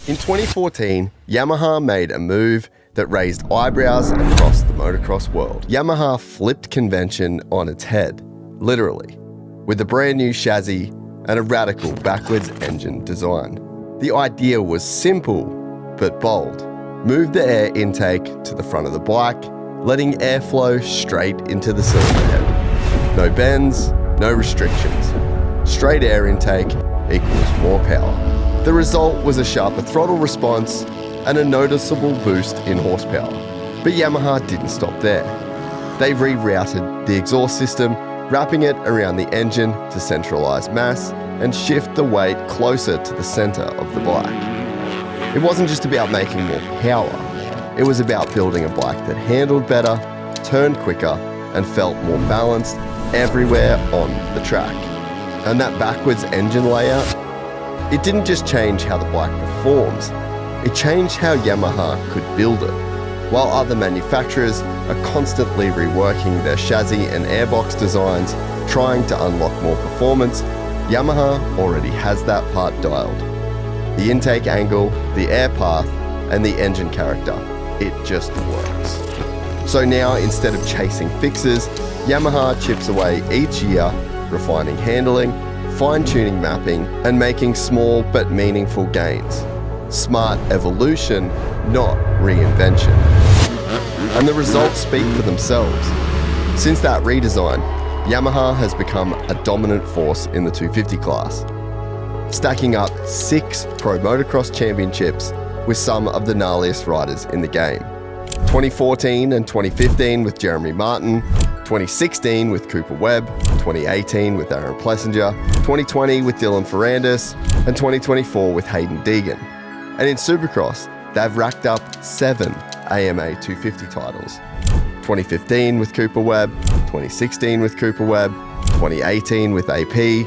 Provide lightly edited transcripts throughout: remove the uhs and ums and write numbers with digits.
In 2014, Yamaha made a move that raised eyebrows across the motocross world. Yamaha flipped convention on its head, literally, with a brand new chassis and a radical backwards engine design. The idea was simple, but bold. Move the air intake to the front of the bike, letting airflow straight into the cylinder head. No bends, no restrictions. Straight air intake equals more power. The result was a sharper throttle response and a noticeable boost in horsepower. But Yamaha didn't stop there. They rerouted the exhaust system, wrapping it around the engine to centralize mass and shift the weight closer to the center of the bike. It wasn't just about making more power. It was about building a bike that handled better, turned quicker, and felt more balanced everywhere on the track. And that backwards engine layout, it didn't just change how the bike performs, it changed how Yamaha could build it. While other manufacturers are constantly reworking their chassis and airbox designs, trying to unlock more performance, Yamaha already has that part dialed. The intake angle, the air path, and the engine character, it just works. So now, instead of chasing fixes, Yamaha chips away each year, refining handling, fine-tuning mapping, and making small but meaningful gains. Smart evolution, not reinvention. And the results speak for themselves. Since that redesign, Yamaha has become a dominant force in the 250 class, stacking up 6 Pro Motocross championships with some of the gnarliest riders in the game. 2014 and 2015 with Jeremy Martin, 2016 with Cooper Webb, 2018 with Aaron Plessinger, 2020 with Dylan Ferrandis, and 2024 with Hayden Deegan. And in Supercross, they've racked up 7 AMA 250 titles. 2015 with Cooper Webb, 2016 with Cooper Webb, 2018 with AP,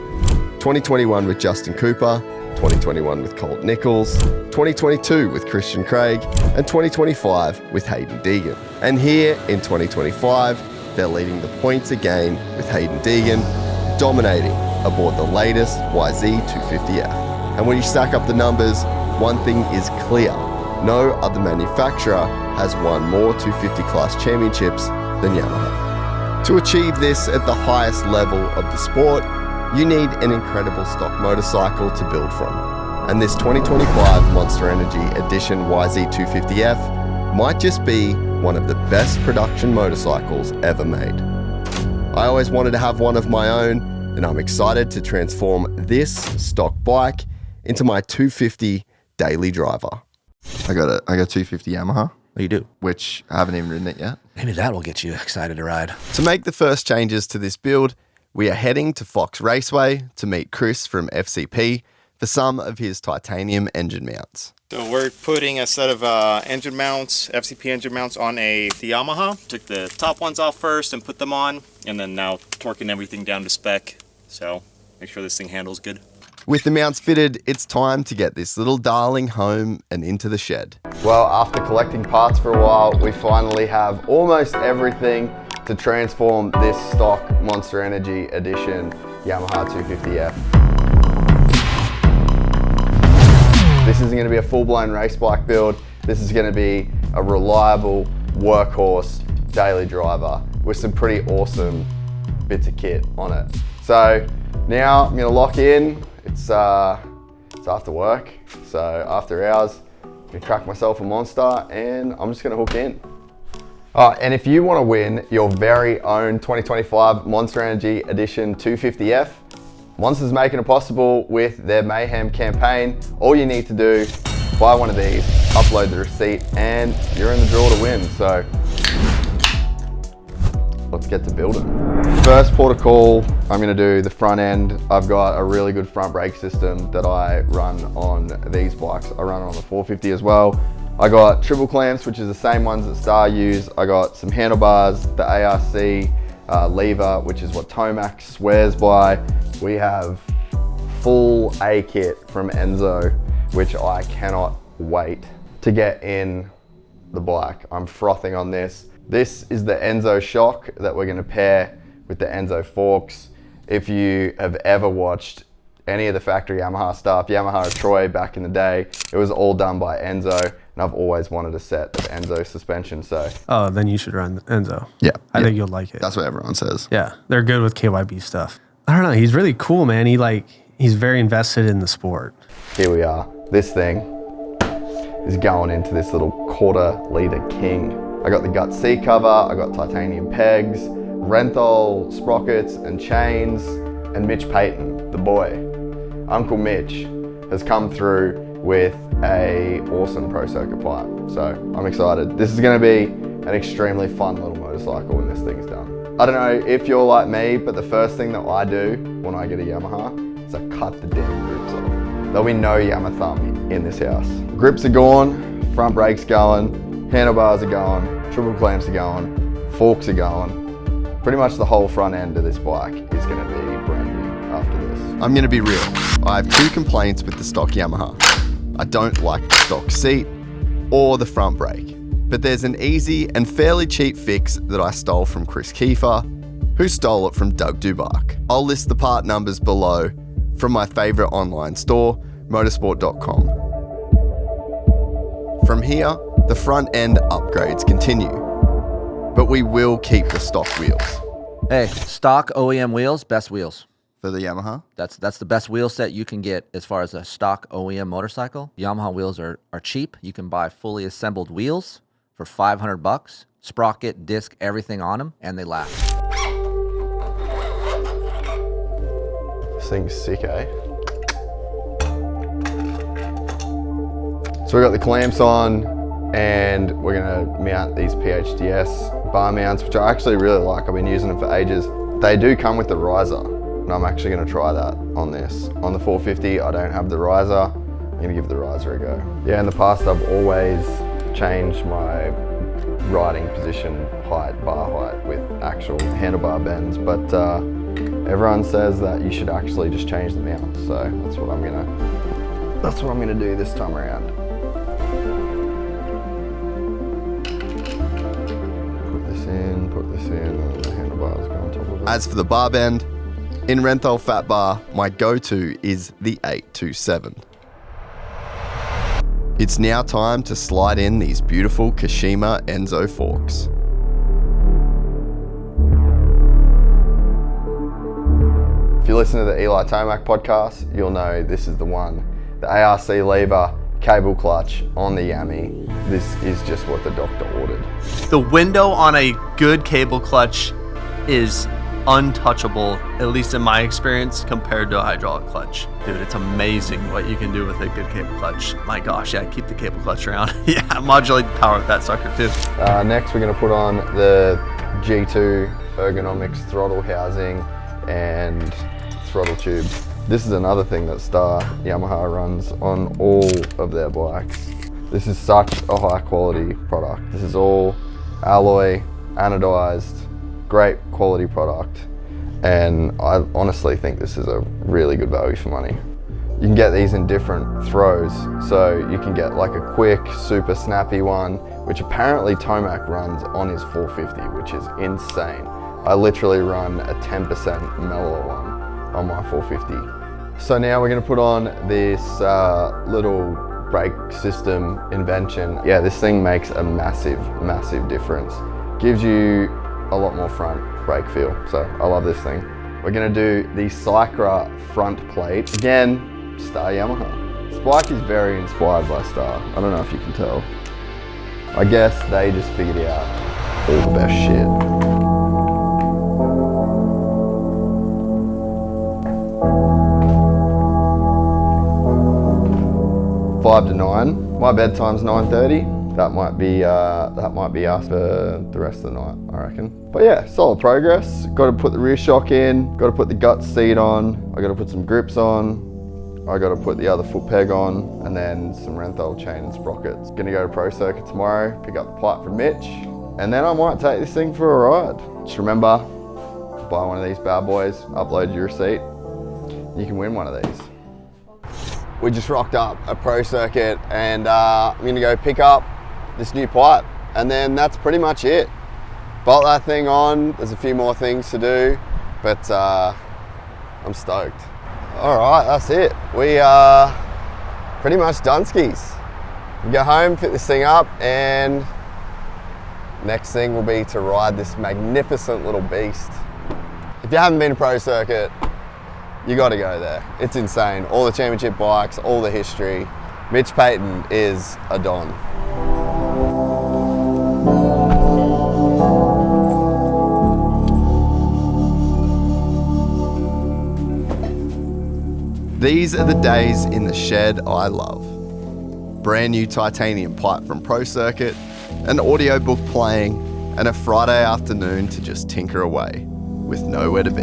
2021 with Justin Cooper, 2021 with Colt Nichols, 2022 with Christian Craig, and 2025 with Hayden Deegan. And here in 2025, they're leading the points again with Hayden Deegan, dominating aboard the latest YZ250F. And when you stack up the numbers, one thing is clear. No other manufacturer has won more 250 class championships than Yamaha. To achieve this at the highest level of the sport, you need an incredible stock motorcycle to build from. And this 2025 Monster Energy Edition YZ250F might just be one of the best production motorcycles ever made. I always wanted to have one of my own, and I'm excited to transform this stock bike into my 250 daily driver. I got 250 Yamaha. Oh, you do? Which I haven't even ridden it yet. Maybe that will get you excited to ride. To make the first changes to this build, we are heading to Fox Raceway to meet Chris from FCP for some of his titanium engine mounts. So we're putting a set of engine mounts, FCP engine mounts on the Yamaha. Took the top ones off first and put them on, and then now torquing everything down to spec. So make sure this thing handles good. With the mounts fitted, it's time to get this little darling home and into the shed. Well, after collecting parts for a while, we finally have almost everything to transform this stock Monster Energy Edition Yamaha 250F. This isn't going to be a full-blown race bike build. This is going to be a reliable workhorse daily driver with some pretty awesome bits of kit on it. So now I'm going to lock in. It's after work, so after hours, I'm going to crack myself a Monster and I'm just going to hook in. And if you want to win your very own 2025 Monster Energy Edition 250F, Monster's making it possible with their Mayhem campaign. All you need to do, buy one of these, upload the receipt, and you're in the draw to win. So let's get to building. First port of call, I'm going to do the front end. I've got a really good front brake system that I run on these bikes. I run it on the 450 as well. I got triple clamps, which is the same ones that Star use. I got some handlebars, the ARC lever, which is what Tomac swears by. We have full A kit from Enzo, which I cannot wait to get in the bike. I'm frothing on this. This is the Enzo shock that we're going to pair with the Enzo forks. If you have ever watched any of the factory Yamaha stuff. Yamaha Troy back in the day, it was all done by Enzo, and I've always wanted a set of Enzo suspension, so. Oh, then you should run Enzo. Yeah. I think you'll like it. That's what everyone says. Yeah, they're good with KYB stuff. I don't know, he's really cool, man. He's very invested in the sport. Here we are. This thing is going into this little 1/4 liter king. I got the gut seat cover, I got titanium pegs, Renthal sprockets and chains, and Mitch Payton, the boy, Uncle Mitch, has come through with a awesome Pro Circuit pipe. So I'm excited. This is gonna be an extremely fun little motorcycle when this thing's done. I don't know if you're like me, but the first thing that I do when I get a Yamaha is I cut the damn grips off. There'll be no Yamaha thumb in this house. Grips are gone, front brakes going, handlebars are going, triple clamps are going, forks are going. Pretty much the whole front end of this bike is going to be brand new after this. I'm going to be real. I have 2 complaints with the stock Yamaha. I don't like the stock seat or the front brake. But there's an easy and fairly cheap fix that I stole from Chris Kiefer, who stole it from Doug Dubark. I'll list the part numbers below from my favourite online store, motorsport.com. From here, the front end upgrades continue, but we will keep the stock wheels. Hey, stock OEM wheels, best wheels. For the Yamaha? That's the best wheel set you can get as far as a stock OEM motorcycle. Yamaha wheels are cheap. You can buy fully assembled wheels for $500, sprocket, disc, everything on them, and they last. This thing's sick, eh? So we got the clamps on, and we're gonna mount these PHDS bar mounts, which I actually really like. I've been using them for ages. They do come with the riser, and I'm actually gonna try that on this. On the 450, I don't have the riser. I'm gonna give the riser a go. Yeah, in the past, I've always changed my riding position height, bar height, with actual handlebar bends, but everyone says that you should actually just change the mount, so that's what I'm gonna do this time around. Put this in, and the handlebars go on top of it. As for the bar bend, in Renthal Fat Bar, my go-to is the 827. It's now time to slide in these beautiful Kashima Enzo forks. If you listen to the Eli Tomac podcast, you'll know this is the one. The ARC lever, cable clutch on the Yami. This is just what the doctor ordered. The window on a good cable clutch is untouchable, at least in my experience, compared to a hydraulic clutch. Dude, it's amazing what you can do with a good cable clutch. My gosh, yeah, keep the cable clutch around. Yeah, modulate the power of that sucker too. Next, we're gonna put on the G2 ergonomics throttle housing and throttle tube. This is another thing that Star Yamaha runs on all of their bikes. This is such a high quality product. This is all alloy, anodized, great quality product. And I honestly think this is a really good value for money. You can get these in different throws. So you can get like a quick, super snappy one, which apparently Tomac runs on his 450, which is insane. I literally run a 10% mellower one on my 450. So now we're gonna put on this little brake system invention. Yeah, this thing makes a massive, massive difference. Gives you a lot more front brake feel, so I love this thing. We're gonna do the Cycra front plate. Again, Star Yamaha. This bike is very inspired by Star. I don't know if you can tell. I guess they just figured out all the best shit. 5 to 9. My bedtime's 9:30. That might be us for the rest of the night, I reckon. But yeah, solid progress. Got to put the rear shock in. Got to put the gut seat on. I got to put some grips on. I got to put the other foot peg on, and then some Renthal chain and sprockets. Gonna go to Pro Circuit tomorrow. Pick up the pipe from Mitch, and then I might take this thing for a ride. Just remember, buy one of these bad boys. Upload your receipt. You can win one of these. We just rocked up a Pro Circuit, and I'm gonna go pick up this new pipe, and then that's pretty much it. Bolt that thing on. There's a few more things to do, but I'm stoked. All right, that's it. We are pretty much done skis. We go home, fit this thing up, and next thing will be to ride this magnificent little beast. If you haven't been to Pro Circuit, you got to go there. It's insane. All the championship bikes, all the history. Mitch Payton is a don. These are the days in the shed I love. Brand new titanium pipe from Pro Circuit, an audiobook playing, and a Friday afternoon to just tinker away with nowhere to be.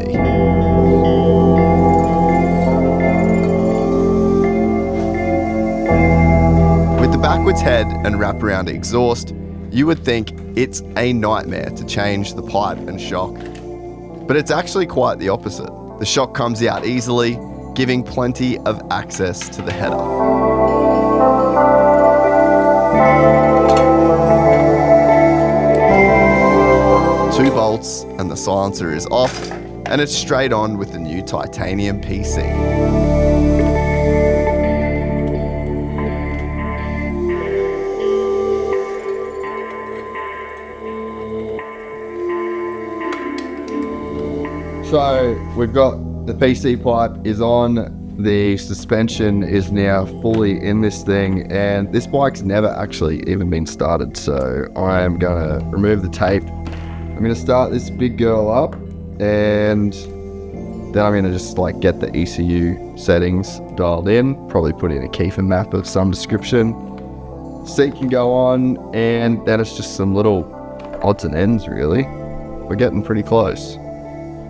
With the backwards head and wraparound exhaust, you would think it's a nightmare to change the pipe and shock. But it's actually quite the opposite. The shock comes out easily, giving plenty of access to the header. 2 bolts and the silencer is off, and it's straight on with the new titanium PC. So we've got the PC pipe is on, the suspension is now fully in this thing, and this bike's never actually even been started. So I am gonna remove the tape. I'm gonna start this big girl up, and then I'm gonna just like get the ECU settings dialed in, probably put in a Kiefer map of some description. Seat can go on, and then it's just some little odds and ends really. We're getting pretty close.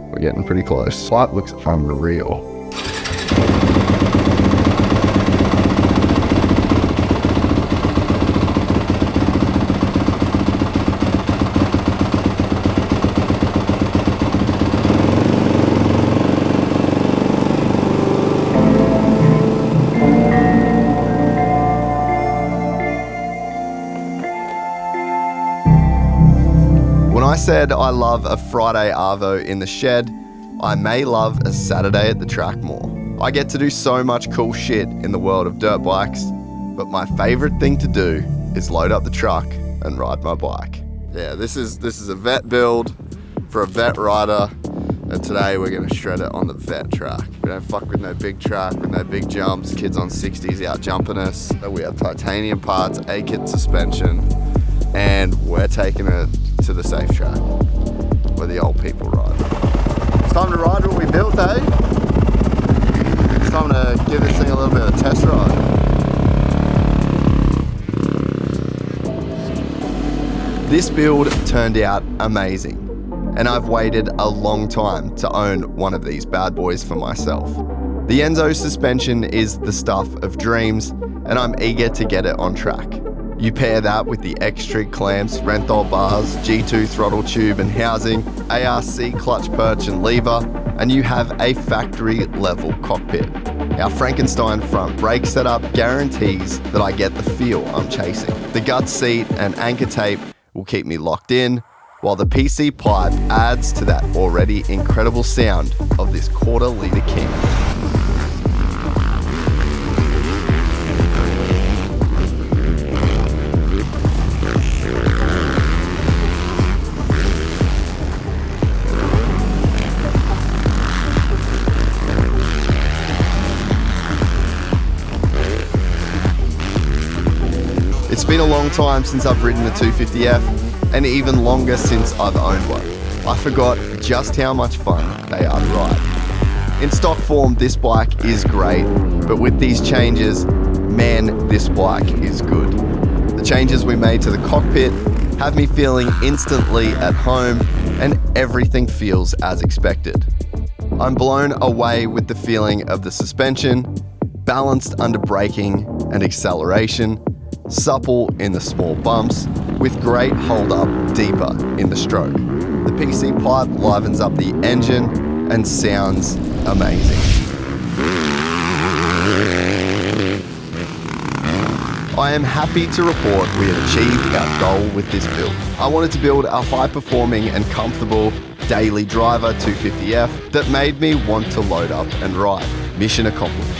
We're getting pretty close. Pipe looks unreal. When I said I love a Friday arvo in the shed, I may love a Saturday at the track more. I get to do so much cool shit in the world of dirt bikes, but my favorite thing to do is load up the truck and ride my bike. Yeah, this is a vet build for a vet rider, and today we're gonna shred it on the vet track. We don't fuck with no big track, with no big jumps, kids on 60s out jumping us. We have titanium parts, A-kit suspension, and we're taking it to the safe track where the old people ride. It's time to ride what we built, eh? It's time to give this thing a little bit of a test ride. This build turned out amazing, and I've waited a long time to own one of these bad boys for myself. The Enzo suspension is the stuff of dreams, and I'm eager to get it on track. You pair that with the X-Trig clamps, Renthal bars, G2 throttle tube and housing, ARC clutch perch and lever, and you have a factory level cockpit. Our Frankenstein front brake setup guarantees that I get the feel I'm chasing. The gut seat and anchor tape will keep me locked in, while the PC pipe adds to that already incredible sound of this quarter-litre king. It's been a long time since I've ridden a 250F, and even longer since I've owned one. I forgot just how much fun they are to ride. In stock form, this bike is great, but with these changes, man, this bike is good. The changes we made to the cockpit have me feeling instantly at home, and everything feels as expected. I'm blown away with the feeling of the suspension, balanced under braking and acceleration, supple in the small bumps, with great hold up deeper in the stroke. The PC pipe livens up the engine and sounds amazing. I am happy to report we have achieved our goal with this build. I wanted to build a high performing and comfortable daily driver 250F that made me want to load up and ride. mission accomplished.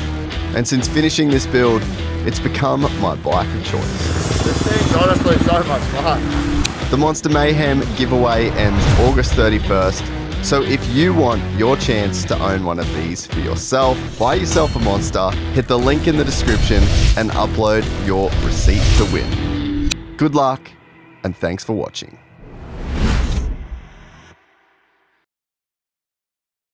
And since finishing this build, it's become my bike of choice. This thing's honestly so much fun. The Monster Mayhem giveaway ends August 31st, so if you want your chance to own one of these for yourself, buy yourself a Monster, hit the link in the description and upload your receipt to win. Good luck, and thanks for watching.